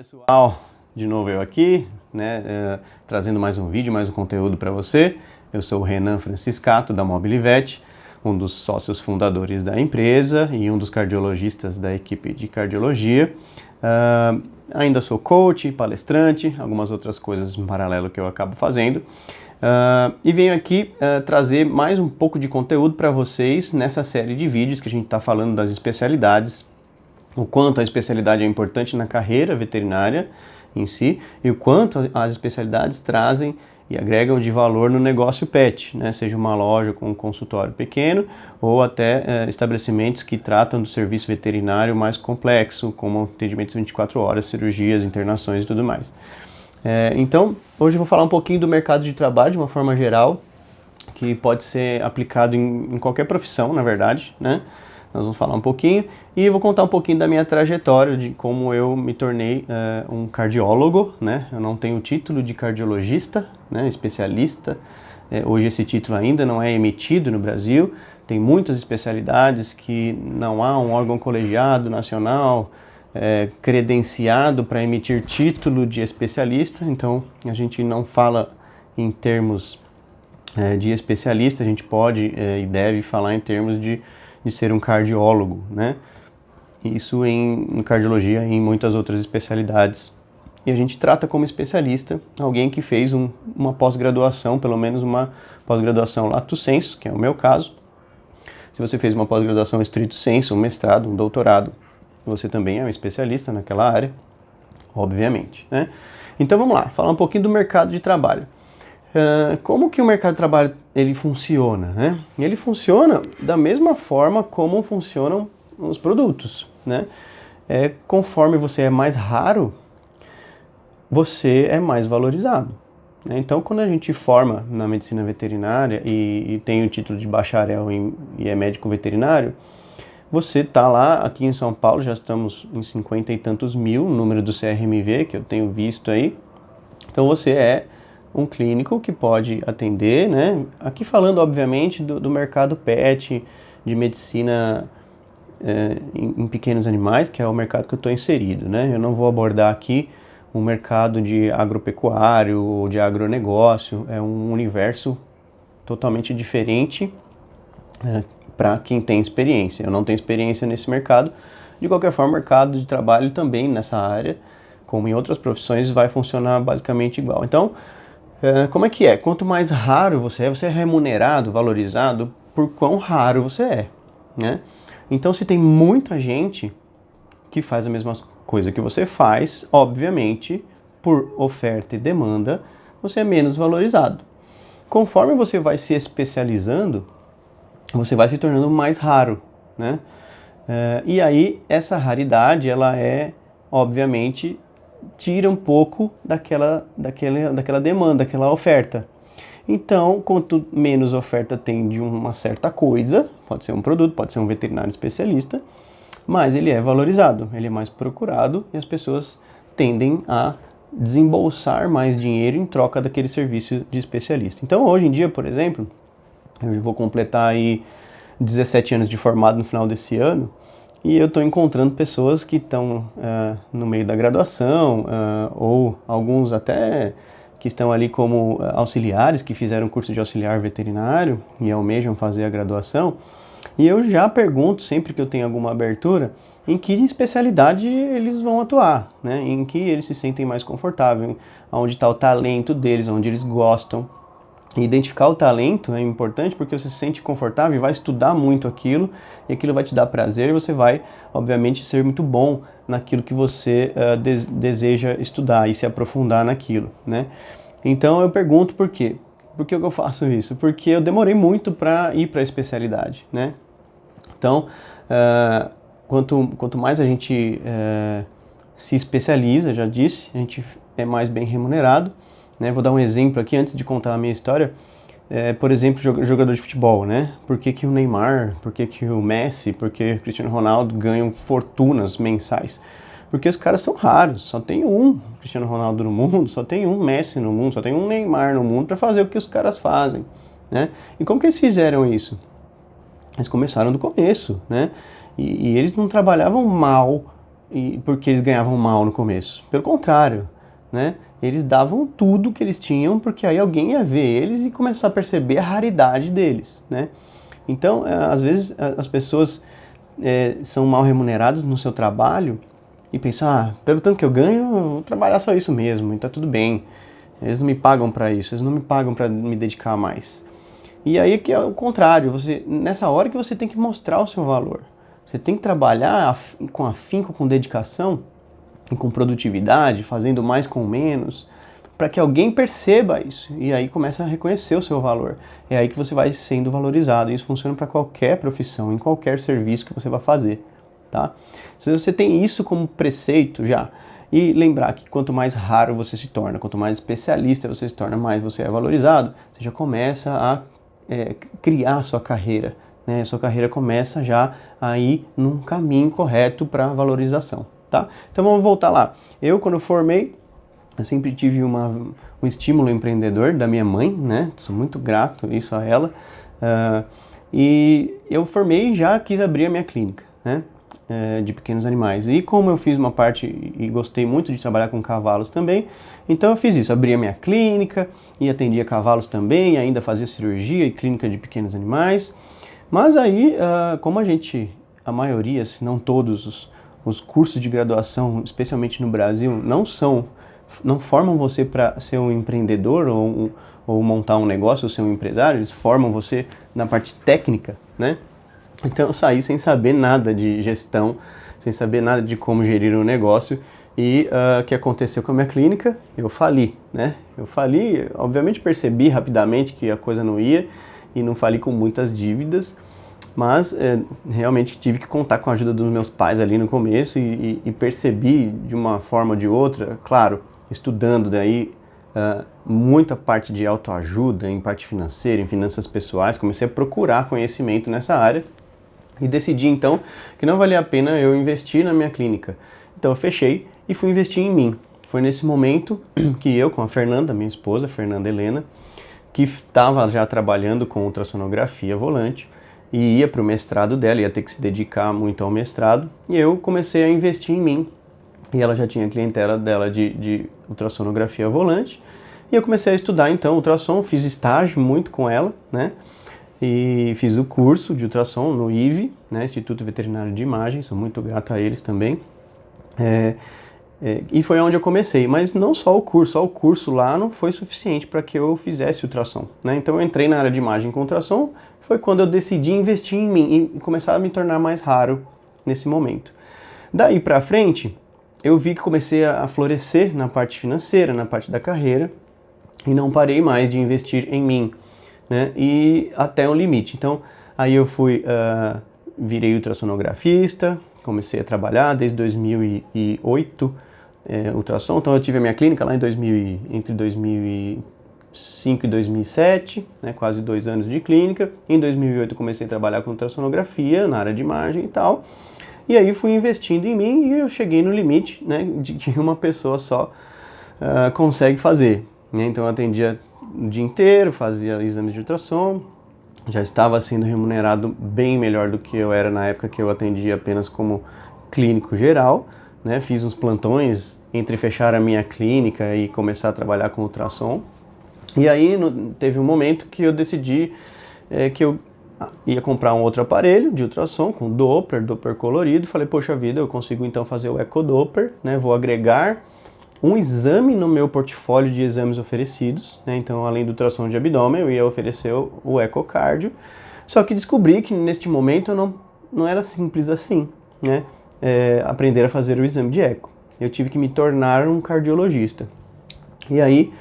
Pessoal, de novo eu aqui, trazendo mais um vídeo, mais um conteúdo para você. Eu sou o Renan Franciscato da Mobilivet, um dos sócios fundadores da empresa e um dos cardiologistas da equipe de cardiologia. Ainda sou coach, palestrante, algumas outras coisas em paralelo que eu acabo fazendo. E venho aqui trazer mais um pouco de conteúdo para vocês nessa série de vídeos que a gente está falando das especialidades, o quanto a especialidade é importante na carreira veterinária em si e o quanto as especialidades trazem e agregam de valor no negócio pet, né? Seja uma loja com um consultório pequeno ou até estabelecimentos que tratam do serviço veterinário mais complexo, como atendimentos 24 horas, cirurgias, internações e tudo mais. Então, hoje eu vou falar um pouquinho do mercado de trabalho de uma forma geral, que pode ser aplicado em qualquer profissão, na verdade, né? Nós vamos falar um pouquinho e eu vou contar um pouquinho da minha trajetória, de como eu me tornei um cardiólogo, né? Eu não tenho o título de cardiologista, né? Especialista. Hoje esse título ainda não é emitido no Brasil. Tem muitas especialidades que não há um órgão colegiado nacional credenciado para emitir título de especialista. Então a gente não fala em termos de especialista, a gente pode e deve falar em termos de ser um cardiólogo, né? Isso em cardiologia e em muitas outras especialidades. E a gente trata como especialista alguém que fez uma pós-graduação, pelo menos uma pós-graduação lato sensu, que é o meu caso. Se você fez uma pós-graduação stricto sensu, um mestrado, um doutorado, você também é um especialista naquela área, obviamente, né? Então vamos lá, falar um pouquinho do mercado de trabalho. Como que o mercado de trabalho ele funciona, né? Ele funciona da mesma forma como funcionam os produtos, né? Conforme você é mais raro, você é mais valorizado, né? Então, quando a gente forma na medicina veterinária e tem o título de bacharel e é médico veterinário, você tá lá, aqui em São Paulo, já estamos em 50 e tantos mil, o número do CRMV que eu tenho visto aí. Então, você é um clínico que pode atender, né? Aqui falando, obviamente, do mercado pet, de medicina em pequenos animais, que é o mercado que eu estou inserido, né? Eu não vou abordar aqui um mercado de agropecuário ou de agronegócio, é um universo totalmente diferente para quem tem experiência. Eu não tenho experiência nesse mercado. De qualquer forma, o mercado de trabalho também nessa área, como em outras profissões, vai funcionar basicamente igual. Então, como é que é? Quanto mais raro você é remunerado, valorizado por quão raro você é, né? Então, se tem muita gente que faz a mesma coisa que você faz, obviamente, por oferta e demanda, você é menos valorizado. Conforme você vai se especializando, você vai se tornando mais raro, né? E aí, essa raridade, ela obviamente, tira um pouco daquela demanda, daquela oferta. Então, quanto menos oferta tem de uma certa coisa, pode ser um produto, pode ser um veterinário especialista, mais ele é valorizado, ele é mais procurado e as pessoas tendem a desembolsar mais dinheiro em troca daquele serviço de especialista. Então, hoje em dia, por exemplo, eu vou completar aí 17 anos de formado no final desse ano, e eu estou encontrando pessoas que estão no meio da graduação, ou alguns até que estão ali como auxiliares, que fizeram curso de auxiliar veterinário e almejam fazer a graduação. E eu já pergunto, sempre que eu tenho alguma abertura, em que especialidade eles vão atuar, né? Em que eles se sentem mais confortáveis, onde está o talento deles, onde eles gostam. Identificar o talento é importante porque você se sente confortável e vai estudar muito aquilo, e aquilo vai te dar prazer, e você vai, obviamente, ser muito bom naquilo que você deseja estudar e se aprofundar naquilo, né? Então eu pergunto por quê? Por que eu faço isso? Porque eu demorei muito para ir para a especialidade, né? Então, quanto mais a gente se especializa, já disse, a gente é mais bem remunerado. Vou dar um exemplo aqui antes de contar a minha história. Por exemplo, jogador de futebol, né? Por que o Neymar, por que o Messi, por que o Cristiano Ronaldo ganham fortunas mensais? Porque os caras são raros, só tem um Cristiano Ronaldo no mundo, só tem um Messi no mundo, só tem um Neymar no mundo para fazer o que os caras fazem, né? E como que eles fizeram isso? Eles começaram do começo, né? E eles não trabalhavam mal e porque eles ganhavam mal no começo. Pelo contrário, né? Eles davam tudo que eles tinham, porque aí alguém ia ver eles e começar a perceber a raridade deles, né? Então, às vezes, as pessoas são mal remuneradas no seu trabalho e pensam, pelo tanto que eu ganho, eu vou trabalhar só isso mesmo, e tá tudo bem. Eles não me pagam para isso, eles não me pagam para me dedicar mais. E aí que é o contrário, nessa hora que você tem que mostrar o seu valor. Você tem que trabalhar com afinco, com dedicação e com produtividade, fazendo mais com menos, para que alguém perceba isso e aí começa a reconhecer o seu valor. É aí que você vai sendo valorizado. Isso funciona para qualquer profissão, em qualquer serviço que você vai fazer, tá? Se você tem isso como preceito já, e lembrar que quanto mais raro você se torna, quanto mais especialista você se torna, mais você é valorizado, você já começa a criar a sua carreira, né? A sua carreira começa já a ir num caminho correto para valorização, tá? Então vamos voltar lá. Eu, quando formei, eu sempre tive um estímulo empreendedor da minha mãe, né? Sou muito grato isso a ela. E eu formei e já quis abrir a minha clínica, né? De pequenos animais. E como eu fiz uma parte e gostei muito de trabalhar com cavalos também, então eu fiz isso, abri a minha clínica e atendia cavalos também, ainda fazia cirurgia e clínica de pequenos animais. Mas aí, como a maioria, se não todos os cursos de graduação, especialmente no Brasil, não formam você para ser um empreendedor ou montar um negócio ou ser um empresário, eles formam você na parte técnica, né? Então eu saí sem saber nada de gestão, sem saber nada de como gerir um negócio e o que aconteceu com a minha clínica? Eu fali, né? Eu fali, obviamente percebi rapidamente que a coisa não ia e não fali com muitas dívidas, mas realmente tive que contar com a ajuda dos meus pais ali no começo e percebi de uma forma ou de outra, claro, estudando daí muita parte de autoajuda, em parte financeira, em finanças pessoais, comecei a procurar conhecimento nessa área e decidi então que não valia a pena eu investir na minha clínica. Então eu fechei e fui investir em mim. Foi nesse momento que eu, com a Fernanda, minha esposa, Fernanda Helena, que estava já trabalhando com ultrassonografia volante e ia para o mestrado dela, ia ter que se dedicar muito ao mestrado, e eu comecei a investir em mim. E ela já tinha clientela dela de ultrassonografia volante, e eu comecei a estudar então ultrassom, fiz estágio muito com ela, né? E fiz o curso de ultrassom no IVE, né, Instituto Veterinário de Imagem, sou muito grato a eles também. E foi onde eu comecei, mas não só o curso lá não foi suficiente para que eu fizesse ultrassom, né? Então eu entrei na área de imagem com ultrassom, foi quando eu decidi investir em mim e começar a me tornar mais raro nesse momento. Daí para frente, eu vi que comecei a florescer na parte financeira, na parte da carreira, e não parei mais de investir em mim, né? E até um limite. Então, aí eu virei ultrassonografista, comecei a trabalhar desde 2008, ultrassom. Então, eu tive a minha clínica lá entre 2005 e 2007, né? Quase 2 anos de clínica. Em 2008, eu comecei a trabalhar com ultrassonografia na área de imagem e tal. E aí fui investindo em mim e eu cheguei no limite, né, de que uma pessoa só consegue fazer, né? Então eu atendia o dia inteiro, fazia exames de ultrassom, já estava sendo remunerado bem melhor do que eu era na época que eu atendia apenas como clínico geral, né? Fiz uns plantões entre fechar a minha clínica e começar a trabalhar com ultrassom. E aí teve um momento que eu decidi que eu ia comprar um outro aparelho de ultrassom com Doppler colorido. Falei, poxa vida, eu consigo então fazer o EcoDoppler, né? Vou agregar um exame no meu portfólio de exames oferecidos, né? Então, além do ultrassom de abdômen, eu ia oferecer o ecocardio. Só que descobri que neste momento não era simples assim, né? Aprender a fazer o exame de eco. Eu tive que me tornar um cardiologista. E aí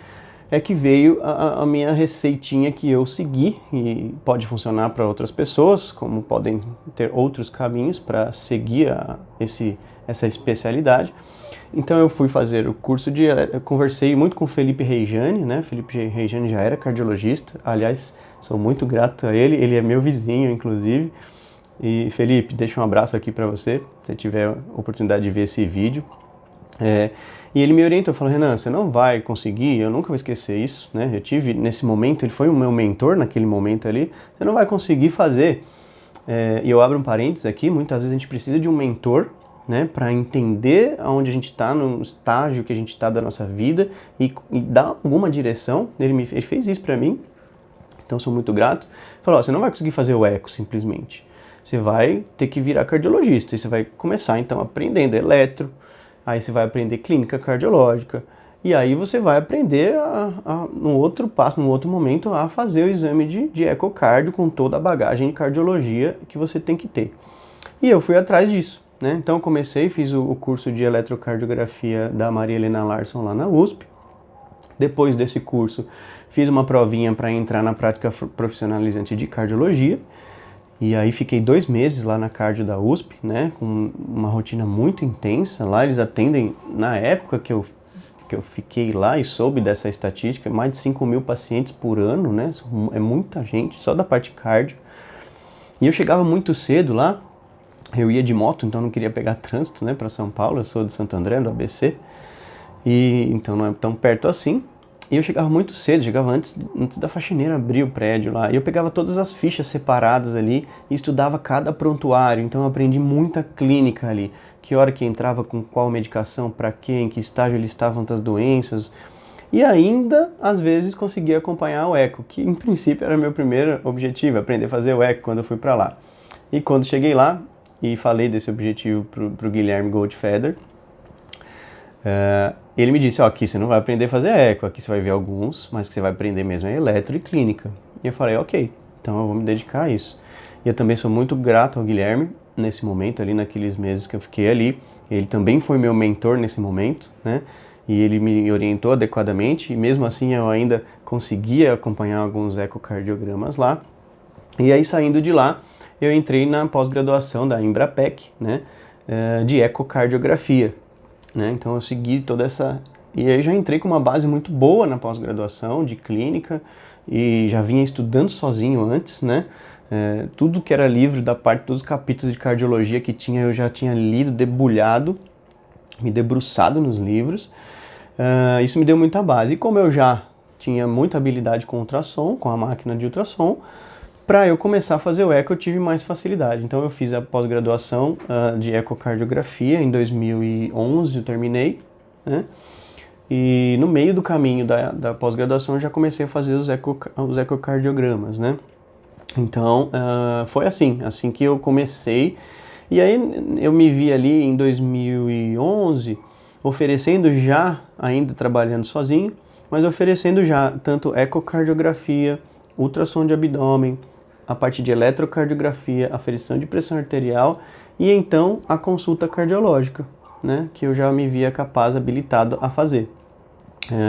é que veio a minha receitinha que eu segui, e pode funcionar para outras pessoas, como podem ter outros caminhos para seguir essa especialidade. Então eu fui fazer o curso eu conversei muito com o Felipe Reijane, né? Felipe Reijane já era cardiologista, aliás, sou muito grato a ele é meu vizinho, inclusive. E Felipe, deixa um abraço aqui para você, se você tiver a oportunidade de ver esse vídeo. E ele me orientou, falou, Renan, você não vai conseguir, eu nunca vou esquecer isso, né? Eu tive, nesse momento, ele foi o meu mentor naquele momento ali, você não vai conseguir fazer. E eu abro um parênteses aqui, muitas vezes a gente precisa de um mentor né, para entender aonde a gente está, no estágio que a gente está da nossa vida e dar alguma direção. Ele fez isso para mim, então sou muito grato. Falou, você não vai conseguir fazer o eco simplesmente, você vai ter que virar cardiologista, e você vai começar então aprendendo eletro, aí você vai aprender clínica cardiológica, e aí você vai aprender no outro passo, no outro momento, a fazer o exame de ecocardio com toda a bagagem de cardiologia que você tem que ter. E eu fui atrás disso, né? Então eu comecei, fiz o curso de eletrocardiografia da Maria Helena Larsson lá na USP. Depois desse curso, fiz uma provinha para entrar na prática profissionalizante de cardiologia. E aí fiquei 2 meses lá na cardio da USP, né? Com uma rotina muito intensa. Lá eles atendem, na época que eu fiquei lá e soube dessa estatística, mais de 5.000 pacientes por ano, né? É muita gente, só da parte cardio. E eu chegava muito cedo lá, eu ia de moto, então não queria pegar trânsito, né, para São Paulo. Eu sou de Santo André, do ABC, e então não é tão perto assim. E eu chegava muito cedo, chegava antes da faxineira abrir o prédio lá. E eu pegava todas as fichas separadas ali e estudava cada prontuário. Então eu aprendi muita clínica ali. Que hora que entrava com qual medicação, para quê, em que estágio eles estavam das doenças. E ainda, às vezes, conseguia acompanhar o eco, que em princípio era meu primeiro objetivo, aprender a fazer o eco quando eu fui para lá. E quando cheguei lá e falei desse objetivo pro Guilherme Goldfeder, ele me disse, ó, aqui você não vai aprender a fazer eco, aqui você vai ver alguns, mas o que você vai aprender mesmo é eletro e clínica. E eu falei, ok, então eu vou me dedicar a isso. E eu também sou muito grato ao Guilherme nesse momento, ali naqueles meses que eu fiquei ali. Ele também foi meu mentor nesse momento, né? E ele me orientou adequadamente, e mesmo assim eu ainda conseguia acompanhar alguns ecocardiogramas lá. E aí, saindo de lá, eu entrei na pós-graduação da Embrapec, né, de ecocardiografia, né? Então eu segui toda essa... E aí já entrei com uma base muito boa na pós-graduação de clínica, e já vinha estudando sozinho antes, né? Tudo que era livro da parte dos capítulos de cardiologia que tinha, eu já tinha lido, debulhado, me debruçado nos livros. Isso me deu muita base. E como eu já tinha muita habilidade com ultrassom, com a máquina de ultrassom, para eu começar a fazer o eco eu tive mais facilidade. Então eu fiz a pós-graduação de ecocardiografia em 2011, eu terminei, né? E no meio do caminho da pós-graduação eu já comecei a fazer os ecocardiogramas, né? Então foi assim que eu comecei. E aí eu me vi ali em 2011 oferecendo já, ainda trabalhando sozinho, mas oferecendo já tanto ecocardiografia, ultrassom de abdômen, a parte de eletrocardiografia, aferição de pressão arterial e então a consulta cardiológica, né, que eu já me via capaz, habilitado a fazer.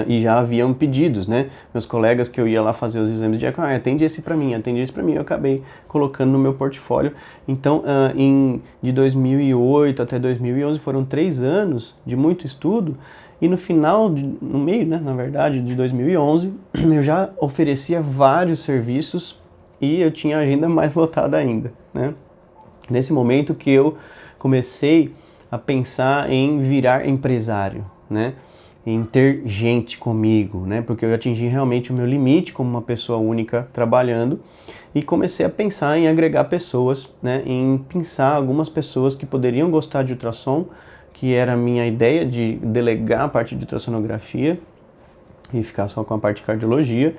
E já haviam pedidos, né? Meus colegas que eu ia lá fazer os exames de eco, atende esse para mim, eu acabei colocando no meu portfólio. Então, de 2008 até 2011 foram 3 anos de muito estudo, e no final, no meio, né, na verdade, de 2011, eu já oferecia vários serviços e eu tinha a agenda mais lotada ainda, né? Nesse momento que eu comecei a pensar em virar empresário, né? Em ter gente comigo, né? Porque eu atingi realmente o meu limite como uma pessoa única trabalhando, e comecei a pensar em agregar pessoas, né? Em pensar algumas pessoas que poderiam gostar de ultrassom, que era a minha ideia de delegar a parte de ultrassonografia e ficar só com a parte de cardiologia.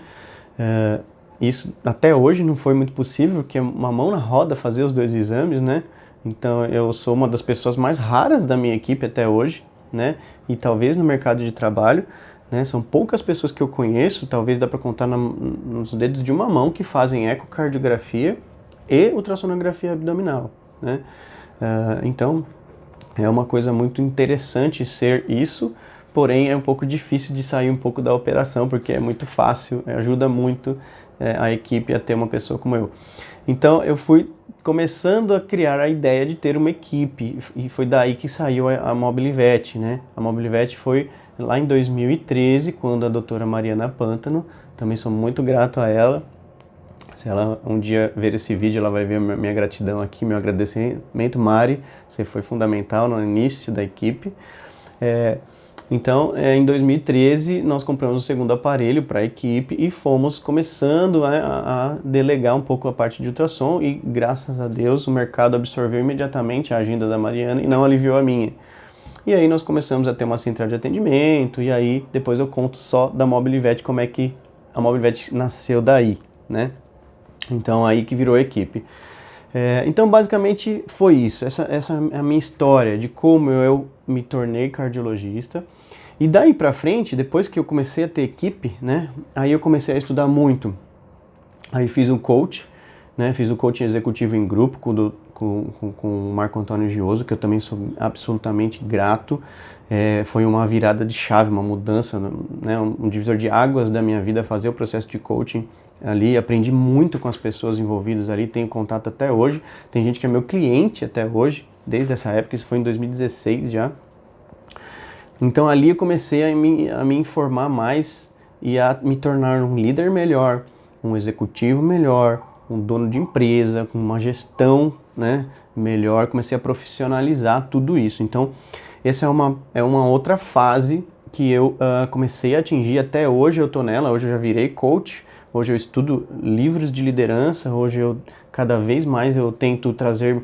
Isso até hoje não foi muito possível, porque é uma mão na roda fazer os 2 exames, né? Então eu sou uma das pessoas mais raras da minha equipe até hoje, né? E talvez no mercado de trabalho, né? São poucas pessoas que eu conheço, talvez dá para contar nos dedos de uma mão, que fazem ecocardiografia e ultrassonografia abdominal, né? Então é uma coisa muito interessante ser isso, porém é um pouco difícil de sair um pouco da operação, porque é muito fácil, ajuda muito a equipe a ter uma pessoa como eu. Então eu fui começando a criar a ideia de ter uma equipe, e foi daí que saiu a Mobilivet, né? A Mobilivet foi lá em 2013, quando a doutora Mariana Pântano, também sou muito grato a ela. Se ela um dia ver esse vídeo, ela vai ver minha gratidão aqui, meu agradecimento. Mari, você foi fundamental no início da equipe. Então, em 2013, nós compramos o segundo aparelho para a equipe e fomos começando a delegar um pouco a parte de ultrassom e, graças a Deus, o mercado absorveu imediatamente a agenda da Mariana e não aliviou a minha. E aí nós começamos a ter uma central de atendimento e aí depois eu conto só da Mobilivet, como é que a Mobilivet nasceu daí, né? Então aí que virou a equipe. Então basicamente foi isso, essa é a minha história de como eu me tornei cardiologista. E daí pra frente, depois que eu comecei a ter equipe, né, aí eu comecei a estudar muito. Aí fiz um coach, né, fiz o coaching executivo em grupo com o Marco Antônio Gioso, que eu também sou absolutamente grato. Foi uma virada de chave, uma mudança, né, um divisor de águas da minha vida, fazer o processo de coaching ali. Aprendi muito com as pessoas envolvidas ali, tenho contato até hoje. Tem gente que é meu cliente até hoje, desde essa época, isso foi em 2016 já. Então ali eu comecei a me informar mais e a me tornar um líder melhor, um executivo melhor, um dono de empresa, com uma gestão, né, melhor. Comecei a profissionalizar tudo isso. Então essa é uma outra fase que eu comecei a atingir. Até hoje eu estou nela, hoje eu já virei coach, hoje eu estudo livros de liderança, hoje cada vez mais eu tento trazer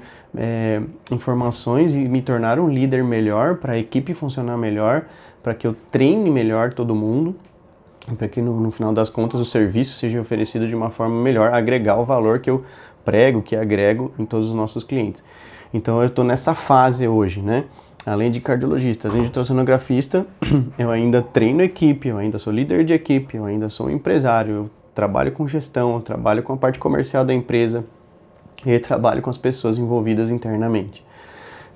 informações e me tornar um líder melhor, para a equipe funcionar melhor, para que eu treine melhor todo mundo, para que no final das contas o serviço seja oferecido de uma forma melhor, agregar o valor que eu prego, que agrego em todos os nossos clientes. Então eu estou nessa fase hoje, né? Além de cardiologista, além de ultrassonografista, eu ainda treino equipe, eu ainda sou líder de equipe, eu ainda sou empresário, eu trabalho com gestão, eu trabalho com a parte comercial da empresa e trabalho com as pessoas envolvidas internamente.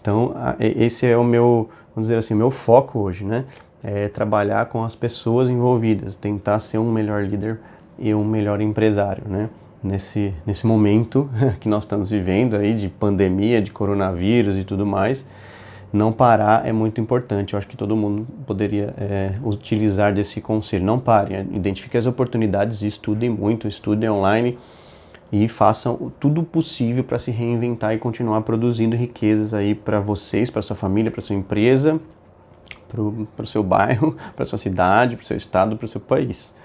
Então, esse é o meu, vamos dizer assim, meu foco hoje, né? É trabalhar com as pessoas envolvidas, tentar ser um melhor líder e um melhor empresário, né? Nesse momento que nós estamos vivendo aí de pandemia, de coronavírus e tudo mais, não parar é muito importante. Eu acho que todo mundo poderia utilizar desse conselho. Não parem, identifiquem as oportunidades, estudem muito, estudem online e façam tudo possível para se reinventar e continuar produzindo riquezas aí para vocês, para sua família, para sua empresa, para o seu bairro, para sua cidade, para o seu estado, para o seu país.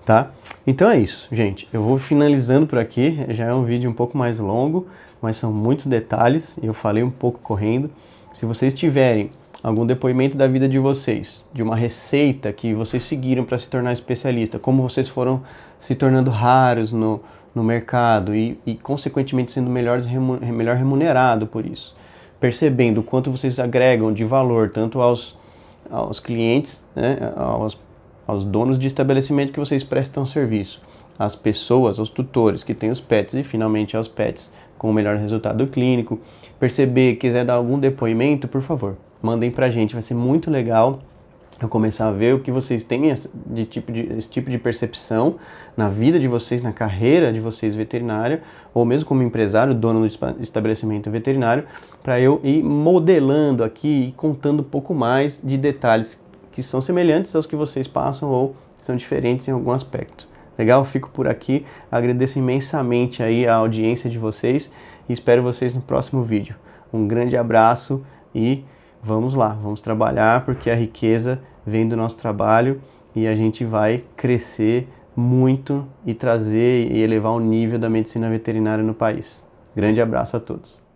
Tá? Então é isso, gente. Eu vou finalizando por aqui. Já é um vídeo um pouco mais longo, mas são muitos detalhes e eu falei um pouco correndo. Se vocês tiverem algum depoimento da vida de vocês, de uma receita que vocês seguiram para se tornar especialista, como vocês foram se tornando raros no mercado e consequentemente sendo melhor remunerado por isso, percebendo o quanto vocês agregam de valor tanto aos clientes, né, aos donos de estabelecimento que vocês prestam serviço, às pessoas, aos tutores que têm os pets e finalmente aos pets com o melhor resultado clínico. Quiser dar algum depoimento, por favor, mandem pra gente, vai ser muito legal eu começar a ver o que vocês têm esse tipo de percepção na vida de vocês, na carreira de vocês veterinária, ou mesmo como empresário, dono do estabelecimento veterinário, para eu ir modelando aqui e contando um pouco mais de detalhes que são semelhantes aos que vocês passam ou são diferentes em algum aspecto. Legal? Fico por aqui, agradeço imensamente aí a audiência de vocês e espero vocês no próximo vídeo. Um grande abraço e vamos lá, vamos trabalhar porque a riqueza vem do nosso trabalho e a gente vai crescer muito e trazer e elevar o nível da medicina veterinária no país. Grande abraço a todos.